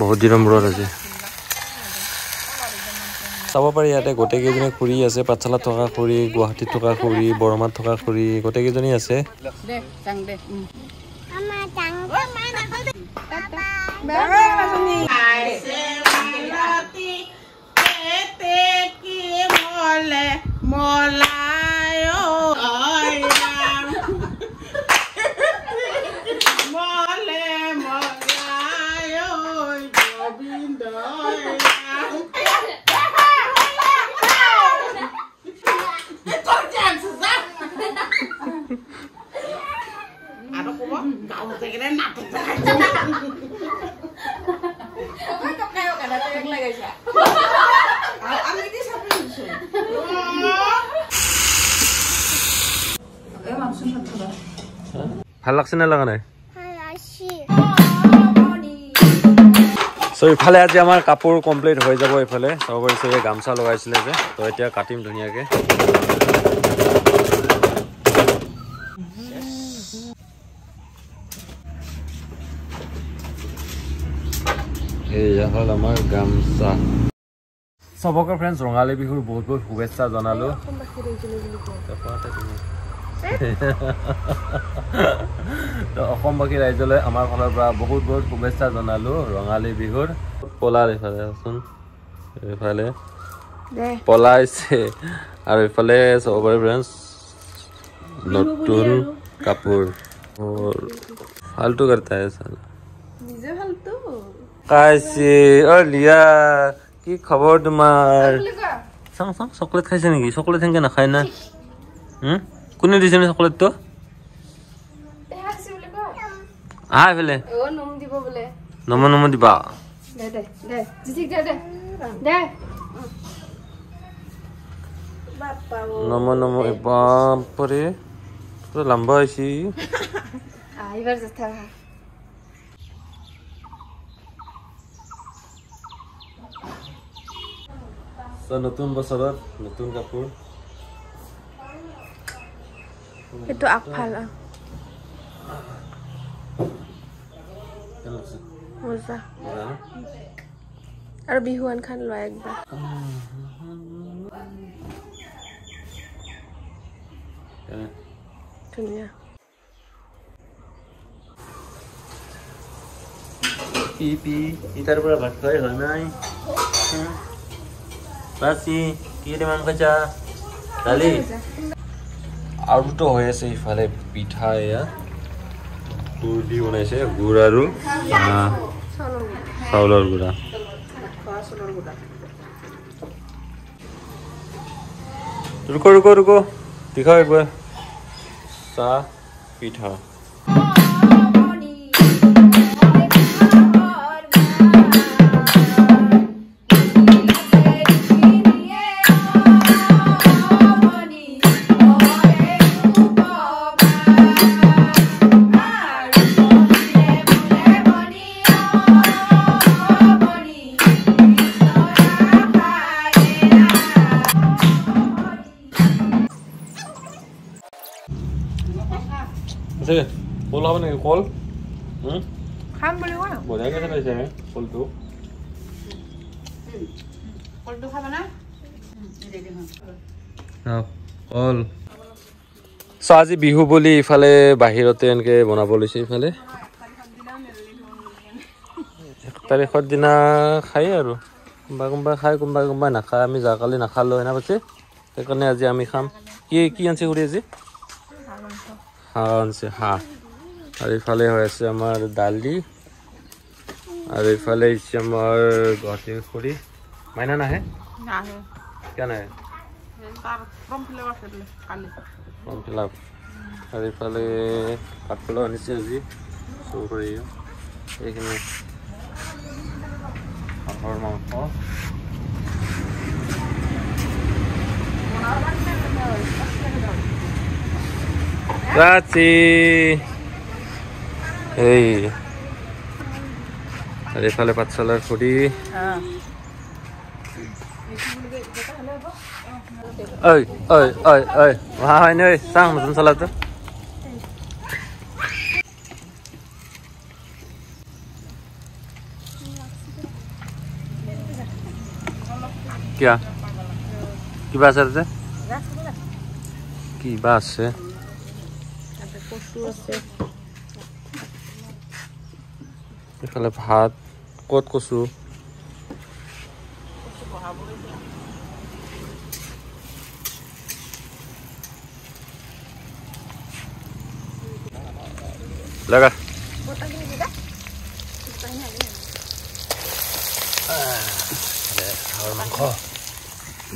বহুত দিনৰ মূৰত আছে চাব পাৰি ইয়াতে গোটেইকেইজনী খুৰী আছে পাঠশালাত থকা খুৰী গুৱাহাটীত থকা খুৰী বৰমাত থকা খুৰী গোটেইকেইজনী আছে ভাল লাগছে না লাগা নাই সো ইফালে আজি আমাৰ কাপোৰ কমপ্লিট হৈ যাব ইফালে চাব পাৰিছে গামছা লগাইছিলে যে তো এতিয়া কাটিম ধুনীয়াকে এয়া হল আমাৰ গামছা সবকে ফ্ৰেন্ডছ ৰঙালী বিহুৰ বহুত বহুত শুভেচ্ছা জনালো তো অসমবাসী ৰাইজলৈ আমাৰ ফালৰ পৰা বহুত বহুত শুভেচ্ছা জনালো ৰঙালী বিহুৰ পলাৰ ইফালে আছোন ইফালে পলাইছে আৰু ইফালে সবৰে ফ্ৰেন্ডছ নতুন কাপোৰ ফালতু करता है साला নিজে ফালতু কাইছে ও লিয়া কি খবৰ তোমাৰ সাং সাং চকলেট খাইছে নেকি চকলেট হেঙ্গে না খায় না কোনে দিছে না চকলেট তো দেখাছি বলে কো আই ফেলে ও নম দিব বলে নম দিবা দে দে দে জিজিক দে দে দে বাপ্পা নম বাপরে পুরো লম্বা হইছি আইবার যথা নতুন বছৰত নতুন কাপোৰ এটো আগফালা মজা আৰু বিহুৱান খান লয় একবাৰ ধুনীয়া পি ইতাৰ পৰা ভাত খাই হয় নাই বাসি কি ৰে মাম খাচা ডালি আৰু তো হৈ আছে ইফালে পিঠা এয়া গুড় দি বনাইছে গুড় আৰু চাউলৰ গুড়া रुको रुको रुको दिखाओ एक बार सा पिठा Sige, kol apa nih kol? Kan boleh wah. Boleh kan saya sih kol tu. Kol tu apa na? কল সো আজি বিহু বুলি ইফালে বাহিৰতে এনেকে বনাব লৈছে ইফালে 1 তাৰিখৰ দিনা খাই আৰু কোনোবা খাই কোনোবা নাখায় আমি যাকালি নাখালো না পাছে সেইকাৰণে আজি আমি খাম কি আনছে কৰি আজি আনছে আৰু ইফালে হৈ আছে আমাৰ দালি আৰু ইফালে আছে আমাৰ গুৱাহাটীৰ খুৰী মাইনা নাহে নাহে কিয় নাহে ফৰ্ম ফিল আপ আৰু ইফালে কাঠফুলা আনিছে আজি চৌ কৰি এইখিনি হাঁহৰ মাংস Grazie. Hey. Ada file patsalar kudi. Oi. Wah ini oi, sang musim salat tu. क्या কিবা আছে যে কিবা আছে এফালে ভাত কত কচু লাগা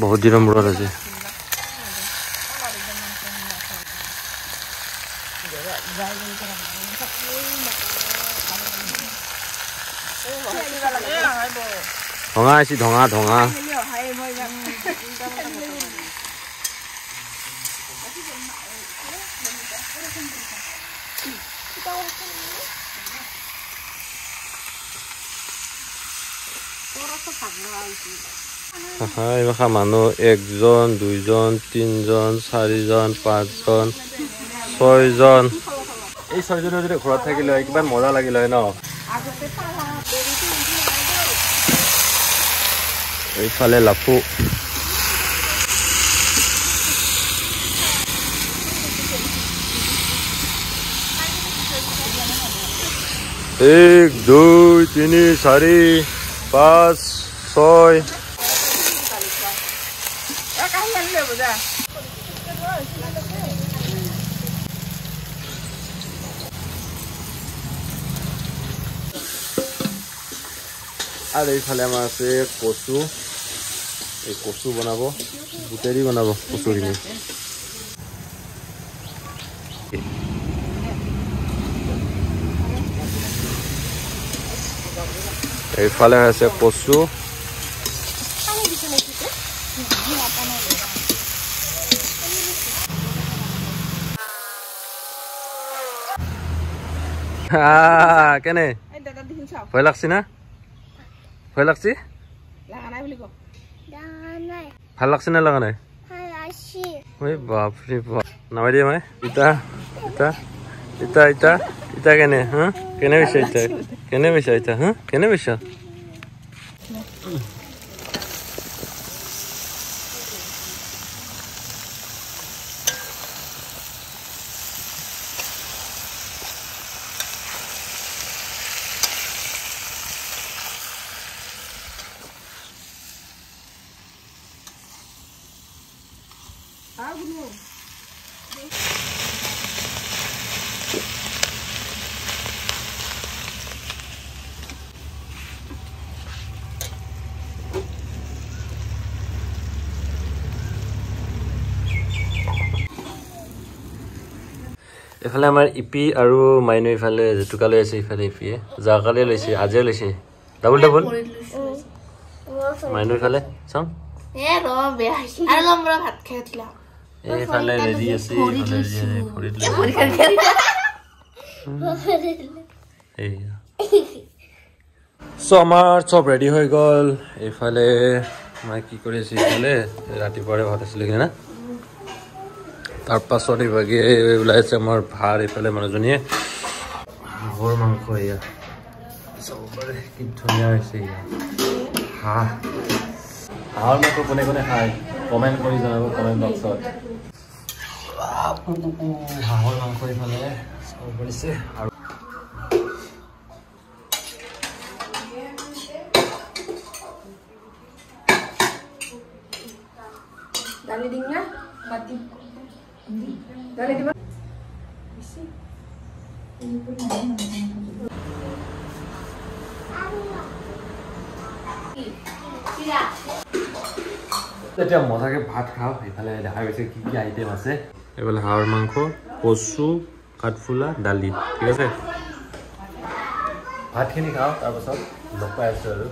बहुत दिन मुड़ा रहे धोंगा ऐसी धोंगा धोंगा এইমাখা মানুহ 1 জন 2 জন 3 জন 4 জন 5 জন 6 জন এই 6 জনৰ যদি ঘৰত থাকিলে কিমান মজা লাগিল হয় ন এইফালে লাফু एक 2 3 4 5 6 আর এইফালে আমাৰ আছে কচু এই কচু বনাব বুটেৰি বনাব কচুখিনি এইফালে আছে কচু কেনে ভয় লাগছি না ভয় লাগছি ভাল লাগছে না লাগা নাই ওই বাপ রে বাপ নামাই দিয়ে মাই ইটা ইটা ইটা ইটা ইটা কেনে হ্যাঁ কেনে বেশা ইটা কেনে বেশা ইটা হ্যাঁ কেনে বেশা এফালে আমাৰ ইপি আৰু মাইনু ইফালে জেতুকা লৈ আছে ইফালে ইপিয়ে জাকালে লৈছে আজিয়ে লৈছে ডাবল ডাবল মাইনু ইফালে চাম এ ৰ বেয়া হৈছে আৰু লম্বৰা ভাত খাই উঠিলা এইফালে ৰেডি আছে ফৰিত এইয়া সো আমাৰ চব ৰেডি হৈ গ'ল এইফালে মই কি কৰি আছি ইফালে ৰাতিপুৱাৰে ভাত আছিল কি না তাৰ পাছত এইভাগে ওলাইছে আমাৰ ভাত এইফালে মানুহজনীয়ে হাঁহৰ মাংস এয়া চবৰে কি ধুনীয়া হৈছে হাঁহৰ মাংস কোনে কোনে খায় কমেণ্ট কৰি জনাব কমেণ্ট বক্সত হাঁহৰ মাংস এইফালে চাব পাৰিছে আৰু দালি দিম না বাতি দালি দিবা এতিয়া মজাকে ভাত খাওঁ এইফালে দেখা গৈছে কি কি আইটেম আছে এইফালে হাঁহৰ মাংস কচু কাঠফুলা দালি ঠিক আছে ভাতখিনি খাওঁ তাৰপাছত লগ পাই আছোঁ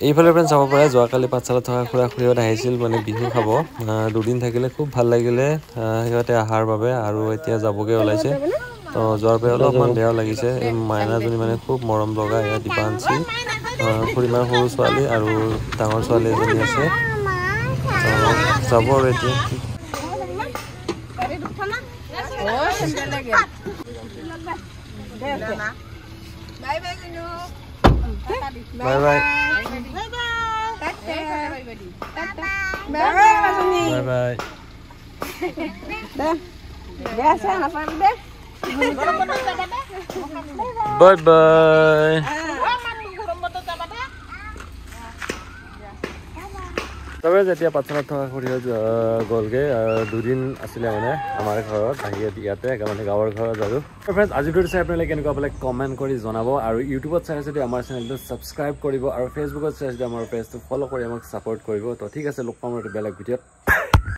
এইফালে ফ্ৰেণ্ড চাব পাৰে যোৱাকালি পাঠশালা থকা খুৰা খুৰীহঁত আহিছিল মানে বিহু খাব 2 দিন থাকিলে খুব ভাল লাগিলে সিহঁতে আহাৰ বাবে আৰু এতিয়া যাবগে ওলাইছে তো যোৱাৰ পৰা অলপমান বেয়া লাগিছে এই মাইনাজনী মানে খুব মৰম লগা এয়া দীপাঞ্চি খুৰীমাৰ সৰু ছোৱালী আৰু ডাঙৰ ছোৱালী এজনী আছে যাব আৰু এতিয়া Bye bye. Bye bye. Bye bye. তবে যেতিয়া পাঠশালাত থকা খুৰীহঁত গ'লগে 2 দিন আছিলে মানে আমাৰ ঘৰত আহি ইয়াতে মানে গাঁৱৰ ঘৰত আৰু ফ্ৰেণ্ডছ আজি ভিডিঅ'টো চাই আপোনালোকে কেনেকুৱা পালে কমেণ্ট কৰি জনাব আৰু ইউটিউবত চাই যদি আমাৰ চেনেলটো ছাবস্ক্ৰাইব কৰিব আৰু ফেচবুকত চাই যদি আমাৰ পেজটো ফ'ল' কৰি আমাক ছাপোৰ্ট কৰিব তো ঠিক আছে লগ পাম আৰু বেলেগ ভিডিঅ'ত